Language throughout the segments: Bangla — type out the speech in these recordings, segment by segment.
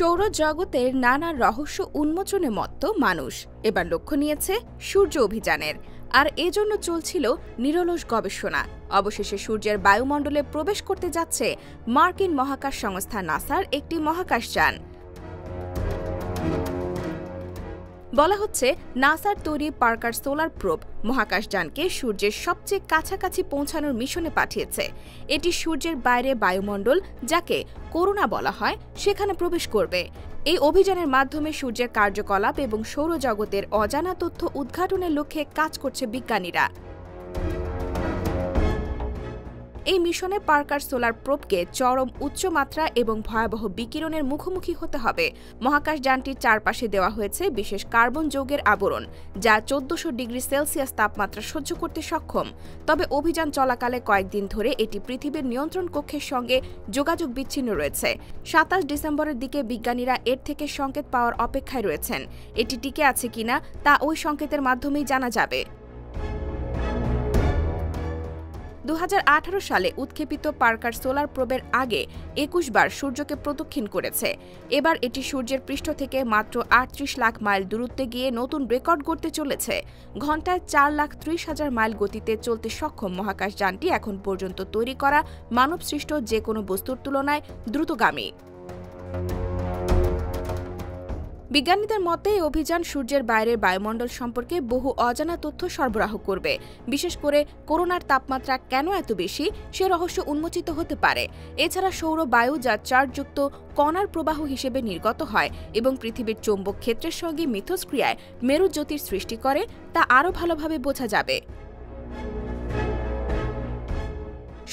সৌরজগতের নানা রহস্য উন্মোচনে মত্ত মানুষ এবার লক্ষ্য নিয়েছে সূর্য অভিযানের। আর এজন্য চলছিল নিরলস গবেষণা। অবশেষে সূর্যের বায়ুমণ্ডলে প্রবেশ করতে যাচ্ছে মার্কিন মহাকাশ সংস্থা নাসার একটি মহাকাশযান। বলা হচ্ছে, নাসার তৈরি পার্কার সোলার প্রোব মহাকাশযানকে সূর্যের সবচেয়ে কাছাকাছি পৌঁছানোর মিশনে পাঠিয়েছে। এটি সূর্যের বাইরে বায়ুমণ্ডল, যাকে করোনা বলা হয়, সেখানে প্রবেশ করবে। এই অভিযানের মাধ্যমে সূর্যের কার্যকলাপ এবং সৌরজগতের অজানা তথ্য উদ্ঘাটনের লক্ষ্যে কাজ করছে বিজ্ঞানীরা। এই মিশনে পার্কার সোলার প্রোবকে চরম উচ্চমাত্রা এবং ভয়াবহ বিকিরণের মুখোমুখি হতে হবে। মহাকাশযানটির চারপাশে দেওয়া হয়েছে বিশেষ কার্বন যৌগের আবরণ, যা 1400 ডিগ্রি সেলসিয়াস তাপমাত্রা সহ্য করতে সক্ষম। তবে অভিযান চলাকালে কয়েকদিন ধরে এটি পৃথিবীর নিয়ন্ত্রণ কক্ষের সঙ্গে যোগাযোগ বিচ্ছিন্ন রয়েছে। 27 ডিসেম্বরের দিকে বিজ্ঞানীরা এর থেকে সংকেত পাওয়ার অপেক্ষায় রয়েছেন। এটি টিকে আছে কিনা তা ওই সংকেতের মাধ্যমেই জানা যাবে। 2018 সালে উৎক্ষেপিত পার্কার সোলার প্রোবের আগে 21 বার সূর্যকে প্রদক্ষিণ করেছে। এবার এটি সূর্যের পৃষ্ঠ থেকে মাত্র 38 লাখ মাইল দূরত্বে গিয়ে নতুন রেকর্ড গড়তে চলেছে। ঘণ্টায় 4,30,000 মাইল গতিতে চলতে সক্ষম মহাকাশযানটি এখন পর্যন্ত তৈরি করা মানবসৃষ্ট যে কোনো বস্তুর তুলনায় দ্রুতগামী। বিজ্ঞানীদের মতে এই অভিযান সূর্যের বাইরের বায়ুমণ্ডল সম্পর্কে বহু অজানা তথ্য সরবরাহ করবে। বিশেষ করে করোনার তাপমাত্রা কেন এত বেশি, সে রহস্য উন্মোচিত হতে পারে। এছাড়া সৌর বায়ু, যা চার্জযুক্ত কণার প্রবাহ হিসেবে নির্গত হয় এবং পৃথিবীর চৌম্বক ক্ষেত্রের সঙ্গে মিথস্ক্রিয়ায় মেরুজ্যোতির সৃষ্টি করে, তা আরও ভালোভাবে বোঝা যাবে।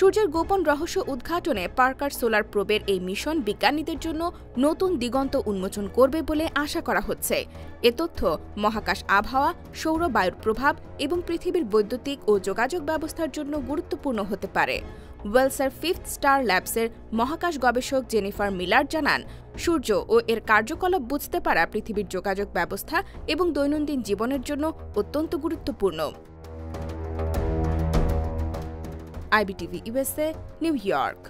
সূর্যের গোপন রহস্য উদ্ঘাটনে পার্কার সোলার প্রোবের এই মিশন বিজ্ঞানীদের জন্য নতুন দিগন্ত উন্মোচন করবে বলে আশা করা হচ্ছে। এ তথ্য মহাকাশ আবহাওয়া, সৌর বায়ুর প্রভাব এবং পৃথিবীর বৈদ্যুতিক ও যোগাযোগ ব্যবস্থার জন্য গুরুত্বপূর্ণ হতে পারে। ওয়েলসের 5th স্টার ল্যাবসের মহাকাশ গবেষক জেনিফার মিলার জানান, সূর্য ও এর কার্যকলাপ বুঝতে পারা পৃথিবীর যোগাযোগ ব্যবস্থা এবং দৈনন্দিন জীবনের জন্য অত্যন্ত গুরুত্বপূর্ণ। IBTV USA, New York।